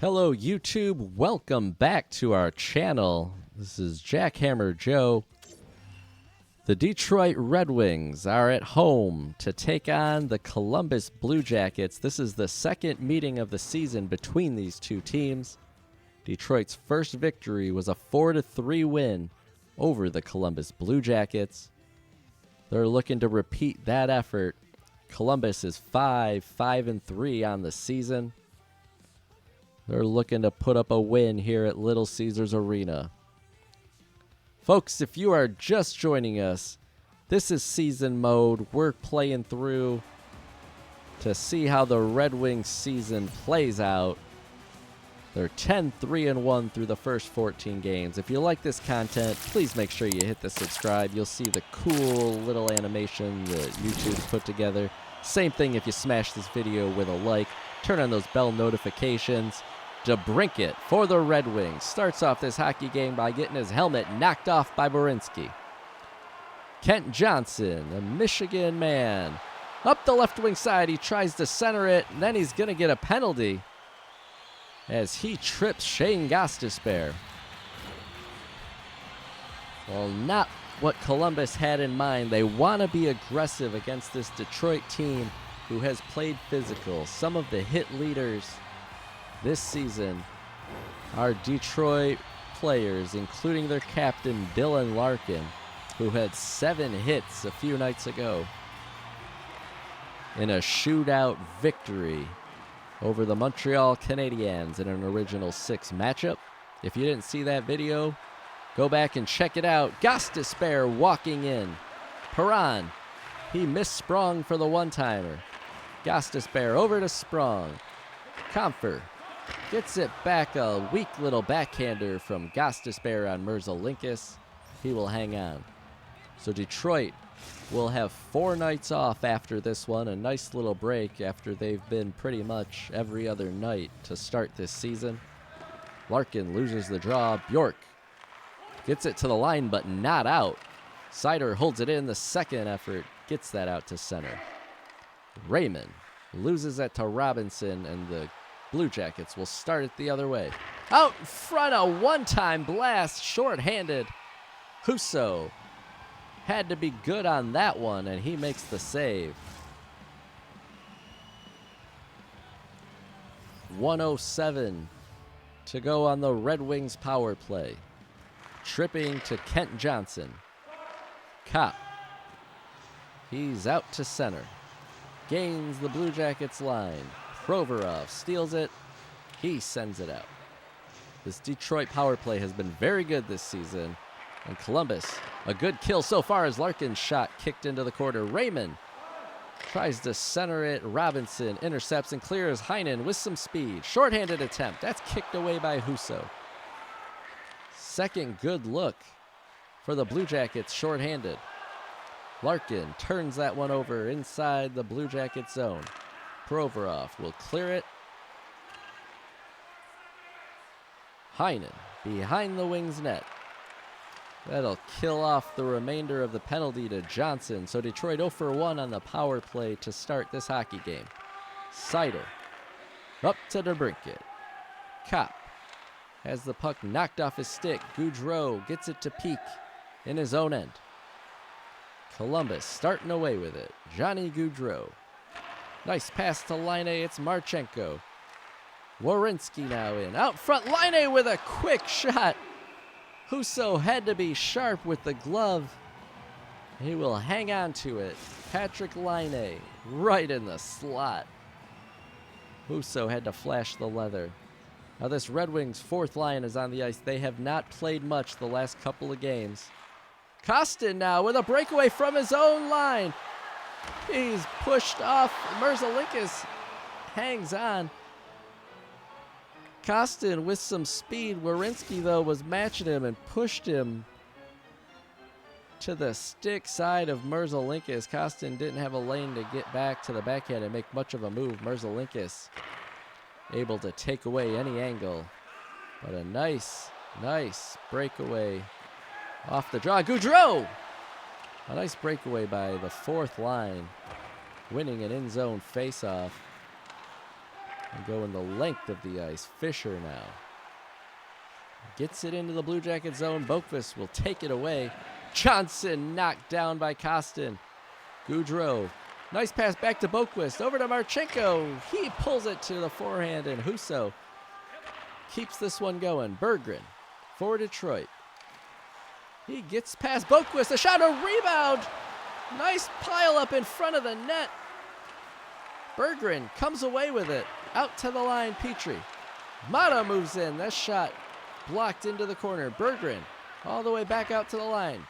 Hello YouTube, welcome back to our channel. This is Jackhammer Joe. The Detroit Red Wings are at home to take on the Columbus Blue Jackets. This is the second meeting of the season between these two teams. Detroit's first victory was a 4-3 win over the Columbus Blue Jackets. They're looking to repeat that effort. Columbus is 5-3 on the season. They're looking to put up a win here at Little Caesars Arena. Folks, if you are just joining us, this is season mode. We're playing through to see how the Red Wings season plays out. They're 10-3-1 through the first 14 games. If you like this content, please make sure you hit the subscribe. You'll see the cool little animation that YouTube's put together. Same thing if you smash this video with a like. Turn on those bell notifications. DeBrincat for the Red Wings starts off this hockey game by getting his helmet knocked off by Werenski. Kent Johnson, a Michigan man, up the left wing side. He tries to center it, and then he's going to get a penalty as he trips Shane Gostisbehere. Well, not what Columbus had in mind. They want to be aggressive against this Detroit team who has played physical. Some of the hit leaders this season are Detroit players, including their captain, Dylan Larkin, who had 7 hits a few nights ago in a shootout victory over the Montreal Canadiens in an original 6 matchup. If you didn't see that video, go back and check it out. Gostisbehere walking in. Perron, he missprung for the one-timer. Gostisbehere over to Sprong. Comfer gets it back, a weak little backhander from Gostisbehere on Merzelinkas. He will hang on. So Detroit will have 4 nights off after this one. A nice little break after they've been pretty much every other night to start this season. Larkin loses the draw. Bjork gets it to the line, but not out. Seider holds it in the second effort. Gets that out to center. Raymond loses it to Robinson, and the Blue Jackets will start it the other way. Out in front, a one-time blast, short-handed. Husso had to be good on that one, and he makes the save. 1:07 to go on the Red Wings power play. Tripping to Kent Johnson. Kopp. He's out to center. Gains the Blue Jackets line. Provorov steals it. He sends it out. This Detroit power play has been very good this season. And Columbus, a good kill so far as Larkin's shot kicked into the corner. Raymond tries to center it. Robinson intercepts and clears Heinen with some speed. Shorthanded attempt. That's kicked away by Husso. Second good look for the Blue Jackets, shorthanded. Larkin turns that one over inside the Blue Jacket zone. Provorov will clear it. Heinen behind the Wings net. That'll kill off the remainder of the penalty to Johnson. So Detroit 0 for 1 on the power play to start this hockey game. Seider up to DeBrincat. Kopp has the puck knocked off his stick. Gaudreau gets it to Peak in his own end. Columbus starting away with it. Johnny Gaudreau. Nice pass to Laine. It's Marchenko. Werenski now in. Out front, Laine with a quick shot. Husso had to be sharp with the glove. He will hang on to it. Patrick Laine right in the slot. Husso had to flash the leather. Now this Red Wings 4th line is on the ice. They have not played much the last couple of games. Kostin now with a breakaway from his own line. He's pushed off. Merzelinkas hangs on. Kostin with some speed. Werenski, though, was matching him and pushed him to the stick side of Merzelinkas. Kostin didn't have a lane to get back to the backhand and make much of a move. Merzelinkas able to take away any angle. But a nice breakaway off the draw. Gaudreau! A nice breakaway by the 4th line, winning an in-zone face-off. And going the length of the ice. Fisher now. Gets it into the Blue Jacket zone. Boqvist will take it away. Johnson knocked down by Kostin. Gaudreau. Nice pass back to Boqvist. Over to Marchenko. He pulls it to the forehand, and Husso keeps this one going. Berggren for Detroit. He gets past Boqvist. A shot, a rebound. Nice pile up in front of the net. Berggren comes away with it. Out to the line, Petrie. Mata moves in. That shot blocked into the corner. Berggren all the way back out to the line.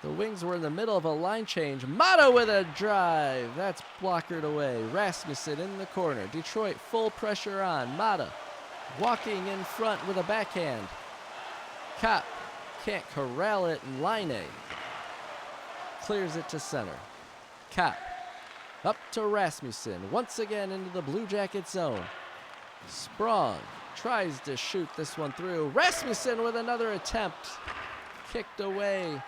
The Wings were in the middle of a line change. Mata with a drive. That's blockered away. Rasmussen in the corner. Detroit full pressure on. Mata walking in front with a backhand. Kopp can't corral it, and Laine clears it to center. Kopp up to Rasmussen. Once again into the Blue Jacket zone. Sprong tries to shoot this one through. Rasmussen with another attempt. Kicked away.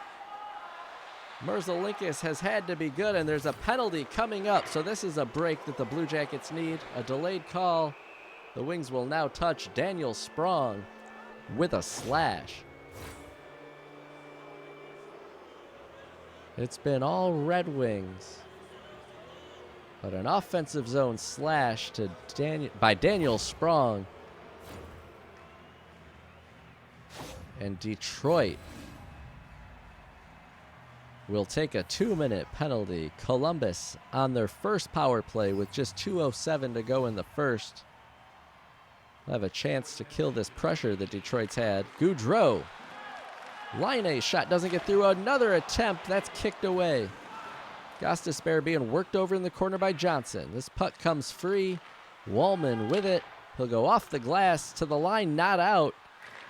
Merzlikins has had to be good, and there's a penalty coming up. So this is a break that the Blue Jackets need. A delayed call. The Wings will now touch Daniel Sprong with a slash. It's been all Red Wings. But an offensive zone slash to by Daniel Sprong. And Detroit will take a 2-minute penalty. Columbus on their first power play with just 2:07 to go in the first. They'll have a chance to kill this pressure that Detroit's had. Gaudreau. Laine's shot doesn't get through. Another attempt. That's kicked away. Gostisbehere being worked over in the corner by Johnson. This puck comes free. Wallman with it. He'll go off the glass to the line, not out.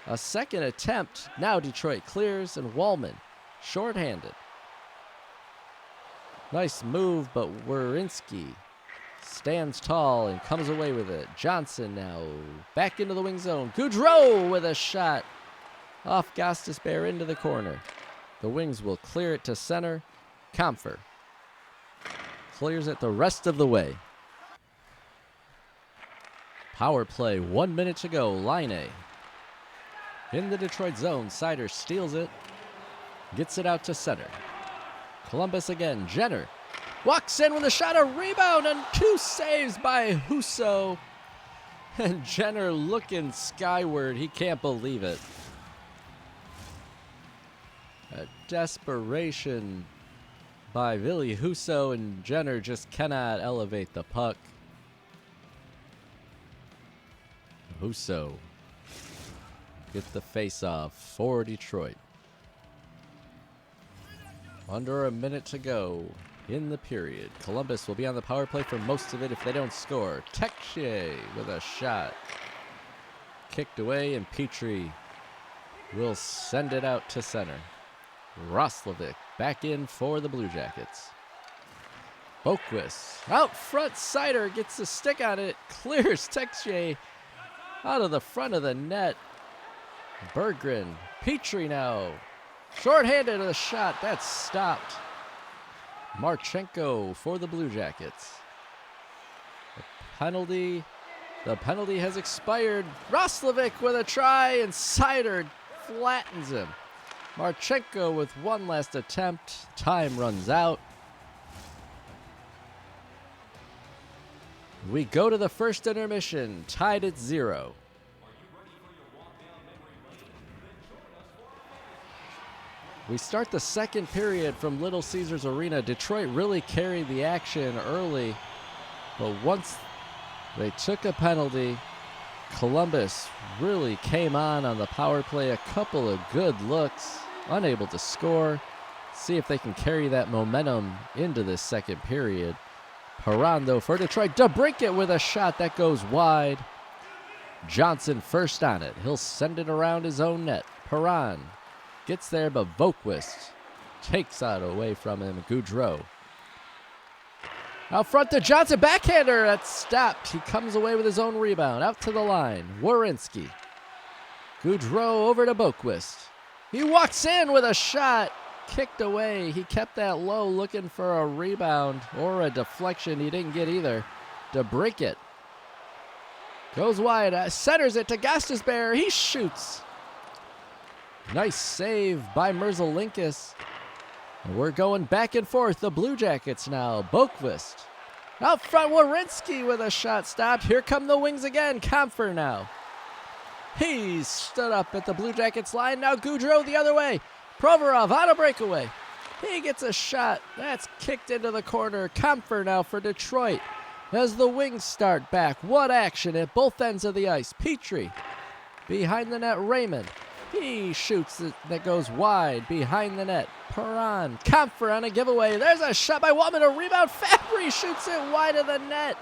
A second attempt. Now Detroit clears, and Wallman shorthanded. Nice move, but Werenski stands tall and comes away with it. Johnson now back into the wing zone. Gaudreau with a shot off Gostisbehere into the corner. The Wings will clear it to center. Kampfer clears it the rest of the way. Power play, 1 minute to go. Laine in the Detroit zone. Seider steals it. Gets it out to center. Columbus again. Jenner walks in with a shot, a rebound, and 2 saves by Husso. And Jenner looking skyward. He can't believe it. A desperation by Ville Husso, and Jenner just cannot elevate the puck. Husso gets the face-off for Detroit. Under a minute to go in the period. Columbus will be on the power play for most of it if they don't score. Texier with a shot. Kicked away, and Petrie will send it out to center. Roslovic back in for the Blue Jackets. Boqvist out front. Seider gets the stick on it. Clears Texier out of the front of the net. Berggren. Petrie now. Short-handed with a shot. That's stopped. Marchenko for the Blue Jackets. The penalty has expired. Roslovic with a try, and Seider flattens him. Marchenko with one last attempt. Time runs out. We go to the first intermission, tied at 0. We start the second period from Little Caesars Arena. Detroit really carried the action early, but once they took a penalty, Columbus really came on the power play. A couple of good looks, unable to score. See if they can carry that momentum into this second period. Perron, though, for Detroit. DeBrincat with a shot that goes wide. Johnson first on it. He'll send it around his own net. Perron gets there, but Boqvist takes that away from him. Gaudreau out front to Johnson. Backhander. That's stopped. He comes away with his own rebound. Out to the line. Werenski. Gaudreau over to Boqvist. He walks in with a shot. Kicked away. He kept that low, looking for a rebound or a deflection. He didn't get either. DeBrincat Goes wide, centers it to Gostisbehere. He shoots. Nice save by Merzelinkus. And we're going back and forth. The Blue Jackets now. Boqvist. Out front, Werenski with a shot stopped. Here come the Wings again. Comfer now. He stood up at the Blue Jackets line. Now Goudreau the other way. Provorov on a breakaway. He gets a shot. That's kicked into the corner. Comfer now for Detroit. As the Wings start back. What action at both ends of the ice. Petrie. Behind the net, Raymond. He shoots it. That goes wide. Behind the net. Perron. Comfer on a giveaway. There's a shot by Walman. A rebound. Fabry shoots it wide of the net.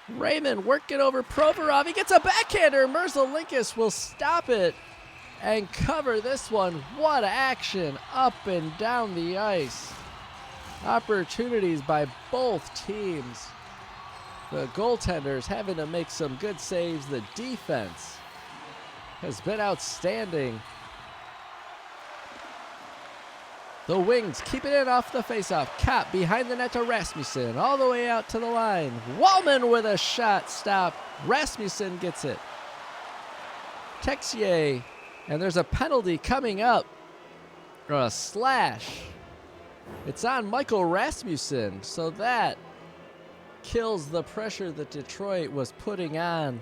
Raymond working over Provorov. He gets a backhander. Merzelinkus will stop it and cover this one. What action up and down the ice. Opportunities by both teams. The goaltenders having to make some good saves. The defense has been outstanding. The Wings keep it in off the faceoff. Kopp behind the net to Rasmussen. All the way out to the line. Walman with a shot stop. Rasmussen gets it. Texier. And there's a penalty coming up. Or a slash. It's on Michael Rasmussen. So that kills the pressure that Detroit was putting on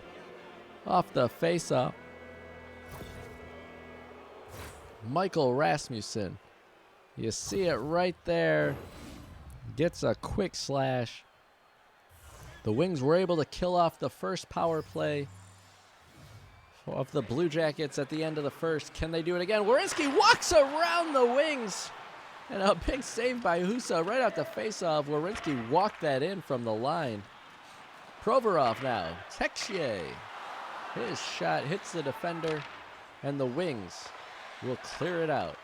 off the faceoff. Michael Rasmussen. You see it right there. Gets a quick slash. The Wings were able to kill off the first power play of the Blue Jackets at the end of the first. Can they do it again? Werenski walks around the Wings. And a big save by Husa right out the faceoff. Werenski walked that in from the line. Provorov now. Texier. His shot hits the defender. And the Wings will clear it out.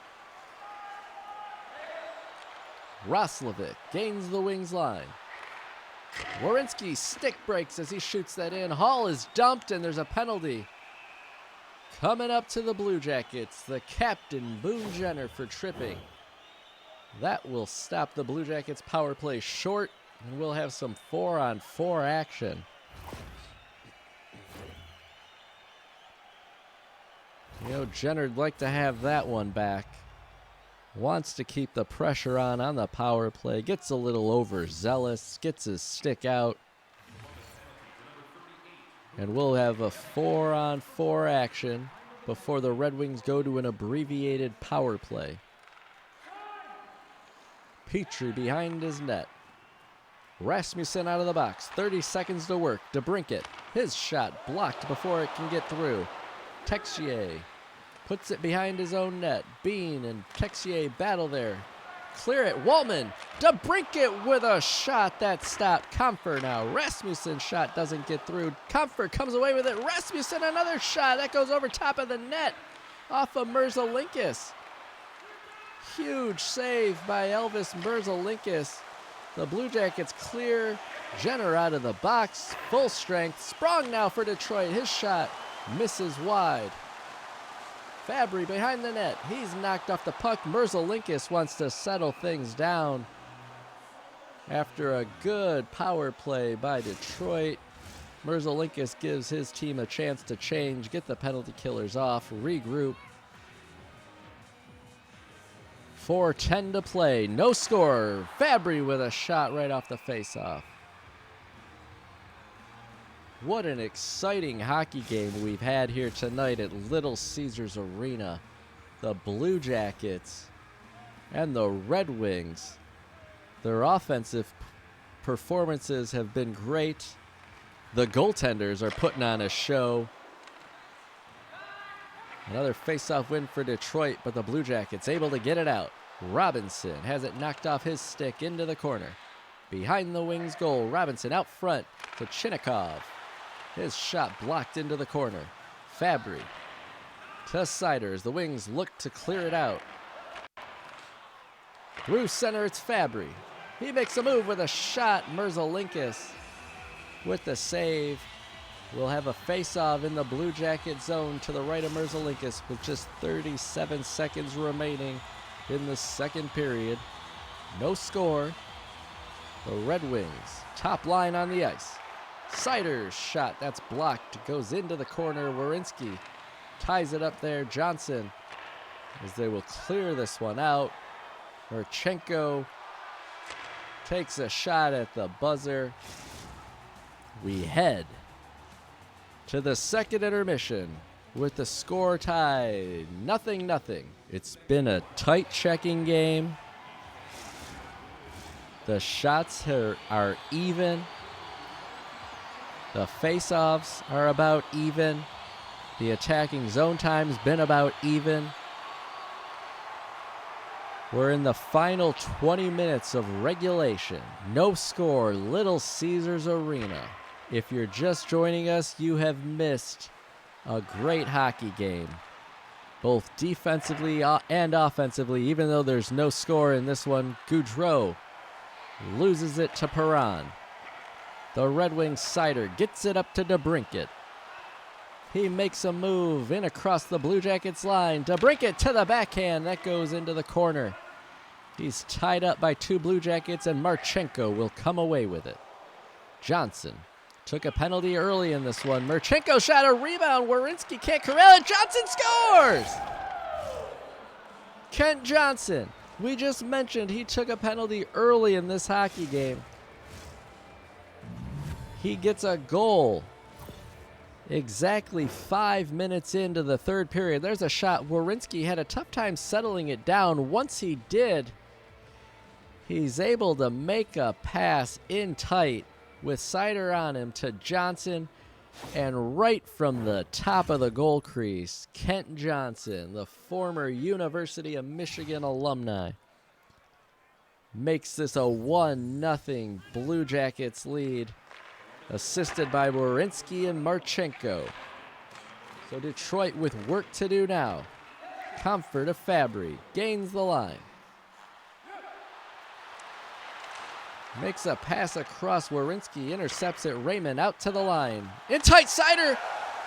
Roslovic gains the Wings line. Werenski stick breaks as he shoots that in. Hall is dumped and there's a penalty. Coming up to the Blue Jackets, the captain, Boone Jenner, for tripping. That will stop the Blue Jackets power play short, and we'll have some 4-on-4 action. You know, Jenner'd like to have that one back. Wants to keep the pressure on the power play. Gets a little overzealous. Gets his stick out. And we'll have a 4-on-4 action before the Red Wings go to an abbreviated power play. Petrie behind his net. Rasmussen out of the box. 30 seconds to work. DeBrincat. His shot blocked before it can get through. Texier puts it behind his own net. Bean and Texier battle there. Clear it. Walman. DeBrincat with a shot that stopped. Comfer now. Rasmussen's shot doesn't get through. Comfer comes away with it. Rasmussen another shot. That goes over top of the net. Off of Merzelinkus. Huge save by Elvis Merzelinkus. The Blue Jackets clear. Jenner out of the box. Full strength. Sprong now for Detroit. His shot misses wide. Fabry behind the net. He's knocked off the puck. Merzelinkus wants to settle things down. After a good power play by Detroit, Merzelinkus gives his team a chance to change, get the penalty killers off, regroup. 4:10 to play. No score. Fabry with a shot right off the faceoff. What an exciting hockey game we've had here tonight at Little Caesars Arena. The Blue Jackets and the Red Wings. Their offensive performances have been great. The goaltenders are putting on a show. Another face-off win for Detroit, but the Blue Jackets able to get it out. Robinson has it knocked off his stick into the corner. Behind the Wings goal, Robinson out front to Chinnikov. His shot blocked into the corner. Fabry to Siders. The Wings look to clear it out. Through center, it's Fabry. He makes a move with a shot. Merzelinkus with the save. We'll have a face-off in the Blue Jacket zone to the right of Merzelinkus with just 37 seconds remaining in the second period. No score. The Red Wings, top line on the ice. Sider's shot, that's blocked, goes into the corner. Werenski ties it up there. Johnson, as they will clear this one out. Marchenko takes a shot at the buzzer. We head to the second intermission with the score tied 0-0. It's been a tight checking game. The shots are even. The face-offs are about even. The attacking zone time's been about even. We're in the final 20 minutes of regulation. No score, Little Caesars Arena. If you're just joining us, you have missed a great hockey game, both defensively and offensively. Even though there's no score in this one, Goudreau loses it to Perron. The Red Wings Sider gets it up to DeBrincat. He makes a move in across the Blue Jackets line. DeBrincat to the backhand. That goes into the corner. He's tied up by two Blue Jackets, and Marchenko will come away with it. Johnson took a penalty early in this one. Marchenko shot a rebound. Werenski can't corral it. Johnson scores! Kent Johnson. We just mentioned he took a penalty early in this hockey game. He gets a goal exactly 5 minutes into the third period. There's a shot. Werenski had a tough time settling it down. Once he did, he's able to make a pass in tight with Sider on him to Johnson. And right from the top of the goal crease, Kent Johnson, the former University of Michigan alumni, makes this a 1-0 Blue Jackets lead, assisted by Werenski and Marchenko. So Detroit with work to do now. Comfort of Fabry gains the line. Makes a pass across. Werenski intercepts it. Raymond out to the line. In tight, Sider.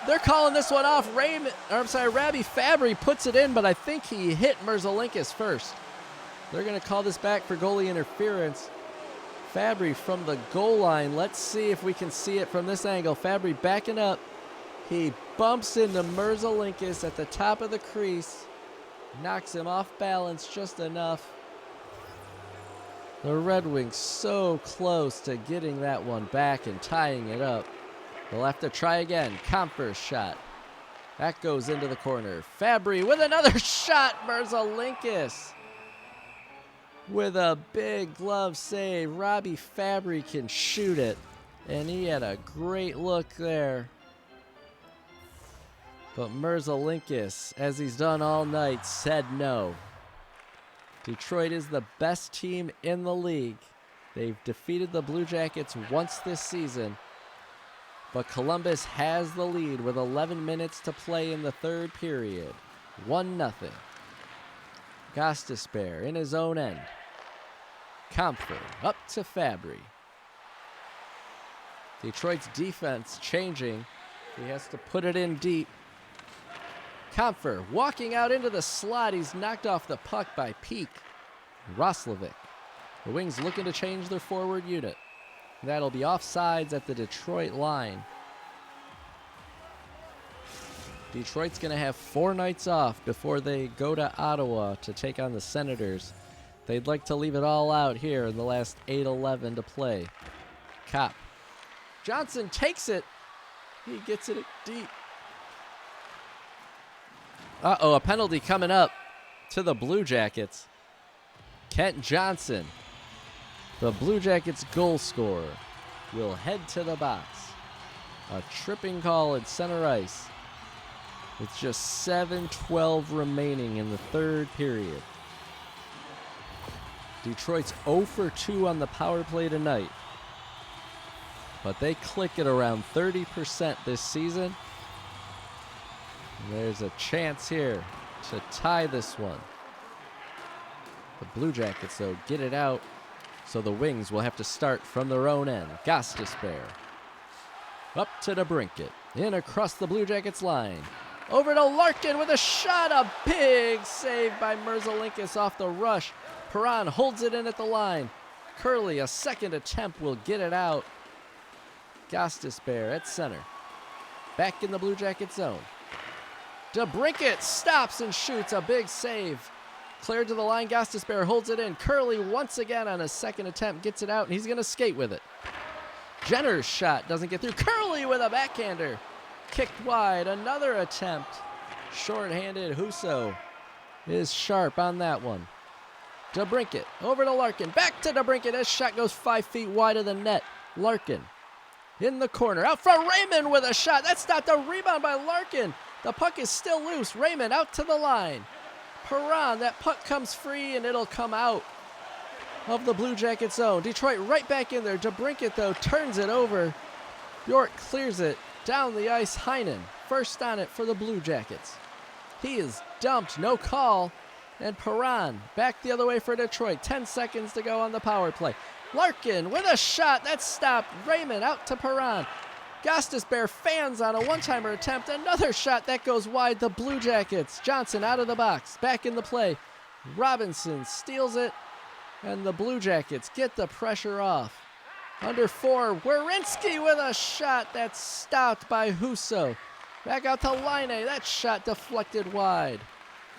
They're calling this one off. Rabbi Fabry puts it in, but I think he hit Merzlikins first. They're going to call this back for goalie interference. Fabry from the goal line. Let's see if we can see it from this angle. Fabry backing up. He bumps into Merzlikins at the top of the crease. Knocks him off balance just enough. The Red Wings so close to getting that one back and tying it up. They'll have to try again. Comfer's shot. That goes into the corner. Fabry with another shot. Merzlikins with a big glove save. Robbie Fabry can shoot it, and he had a great look there. But Merzlikins, as he's done all night, said no. Detroit is the best team in the league. They've defeated the Blue Jackets once this season, but Columbus has the lead with 11 minutes to play in the third period. 1-0. Gostisbehere in his own end. Comfort up to Fabry. Detroit's defense changing. He has to put it in deep. Comfort walking out into the slot. He's knocked off the puck by Peak. Roslovic. The Wings looking to change their forward unit. That'll be offsides at the Detroit line. Detroit's going to have 4 nights off before they go to Ottawa to take on the Senators. They'd like to leave it all out here in the last 8:11 to play. Kopp. Johnson takes it. He gets it deep. Uh-oh, a penalty coming up to the Blue Jackets. Kent Johnson, the Blue Jackets goal scorer, will head to the box. A tripping call at center ice with just 7:12 remaining in the third period. Detroit's 0 for 2 on the power play tonight, but they click at around 30% this season. There's a chance here to tie this one. The Blue Jackets, though, get it out, so the Wings will have to start from their own end. Gostisbehere. Up to DeBrincat. In across the Blue Jackets line. Over to Larkin with a shot. A big save by Merzlikins off the rush. Perron holds it in at the line. Curley, a second attempt, will get it out. Gostisbehere at center. Back in the Blue Jackets zone. DeBrincat stops and shoots a big save. Cleared to the line. Gostisbehere holds it in. Curley once again on his second attempt gets it out, and he's going to skate with it. Jenner's shot doesn't get through. Curley with a backhander. Kicked wide. Another attempt. Short-handed. Husso is sharp on that one. DeBrincat over to Larkin. Back to DeBrincat. His shot goes 5 feet wide of the net. Larkin in the corner. Out front. Raymond with a shot. That's not the rebound by Larkin. The puck is still loose. Raymond out to the line. Perron. That puck comes free and it'll come out of the Blue Jacket zone. Detroit right back in there. DeBrincat, though, turns it over. York clears it down the ice. Heinen first on it for the Blue Jackets. He is dumped. No call. And Perron back the other way for Detroit. 10 seconds to go on the power play. Larkin with a shot. That's stopped. Raymond out to Perron. Gostisbehere fans on a one-timer attempt. Another shot that goes wide. The Blue Jackets. Johnson out of the box. Back in the play. Robinson steals it. And the Blue Jackets get the pressure off. Under 4. Werenski with a shot that's stopped by Husso. Back out to Line. That shot deflected wide.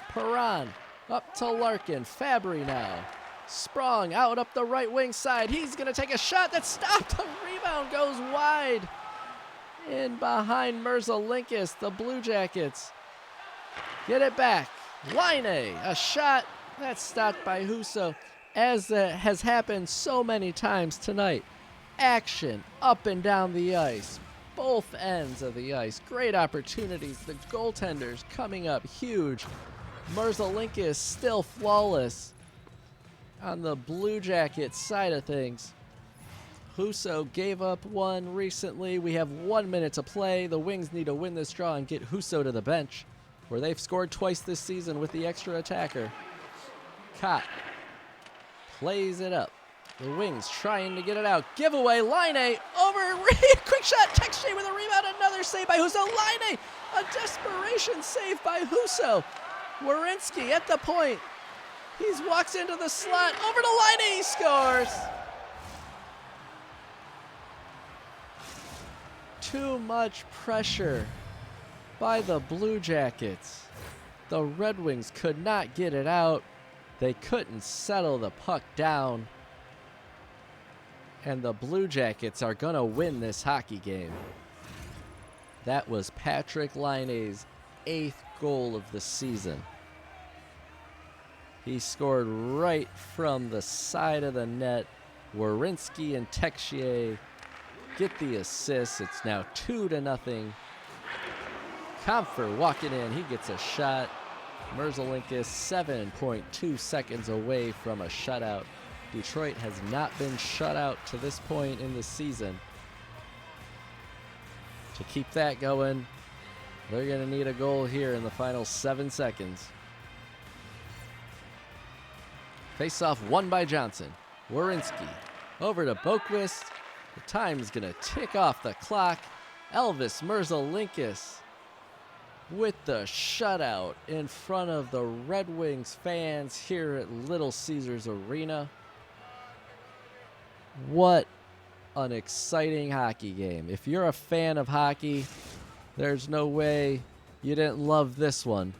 Perron up to Larkin. Fabry now. Sprong out up the right wing side. He's going to take a shot that's stopped. The rebound goes wide. In behind Merzelinkus, the Blue Jackets get it back. Line. A shot that's stopped by Husso. As has happened so many times tonight. Action up and down the ice. Both ends of the ice. Great opportunities. The goaltenders coming up huge. Merzelinkus still flawless on the Blue Jackets side of things. Husso gave up one recently. We have 1 minute to play. The Wings need to win this draw and get Husso to the bench, where they've scored twice this season with the extra attacker. Cott plays it up. The Wings trying to get it out. Giveaway. Line over. Quick shot. Texier with a rebound. Another save by Husso. Line. A desperation save by Husso. Werenski at the point. He walks into the slot. Over to Line. He scores. Too much pressure by the Blue Jackets. The Red Wings could not get it out. They couldn't settle the puck down. And the Blue Jackets are going to win this hockey game. That was Patrick Laine's 8th goal of the season. He scored right from the side of the net. Werenski and Texier get the assist. It's now 2-0. Comfer walking in. He gets a shot. Merzelinkus 7.2 seconds away from a shutout. Detroit has not been shut out to this point in the season. To keep that going, they're going to need a goal here in the final 7 seconds. Face-off won by Johnson. Werenski over to Boquist. The time is going to tick off the clock. Elvis Merzelinkus with the shutout in front of the Red Wings fans here at Little Caesars Arena. What an exciting hockey game. If you're a fan of hockey, there's no way you didn't love this one.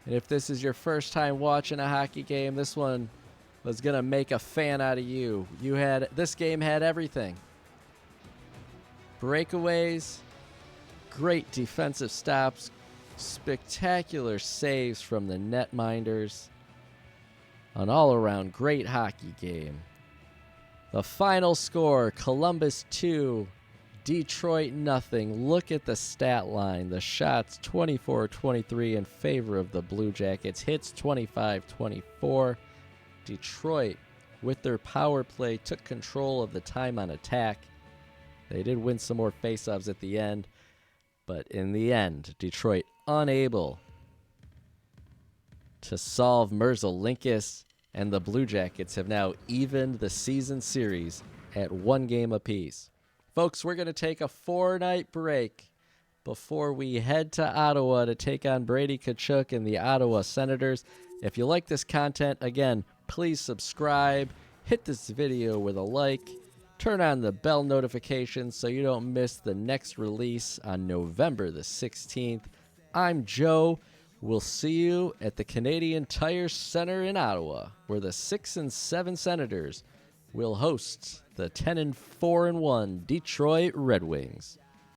And if this is your first time watching a hockey game, this one was going to make a fan out of you. This game had everything. Breakaways, great defensive stops, spectacular saves from the netminders. An all-around great hockey game. The final score, Columbus 2, Detroit nothing. Look at the stat line. The shots 24-23 in favor of the Blue Jackets. Hits 25-24. Detroit, with their power play, took control of the time on attack. They did win some more faceoffs at the end, but in the end, Detroit unable to solve Merzelinkus, and the Blue Jackets have now evened the season series at 1 game apiece. Folks, we're going to take a 4-night break before we head to Ottawa to take on Brady Tkachuk and the Ottawa Senators. If you like this content, again, please subscribe, hit this video with a like, Turn on the bell notifications so you don't miss the next release on November the 16th. I'm Joe. We'll see you at the Canadian Tire Center in Ottawa, where the 6 and 7 Senators will host the 10 and 4 and 1 Detroit Red Wings.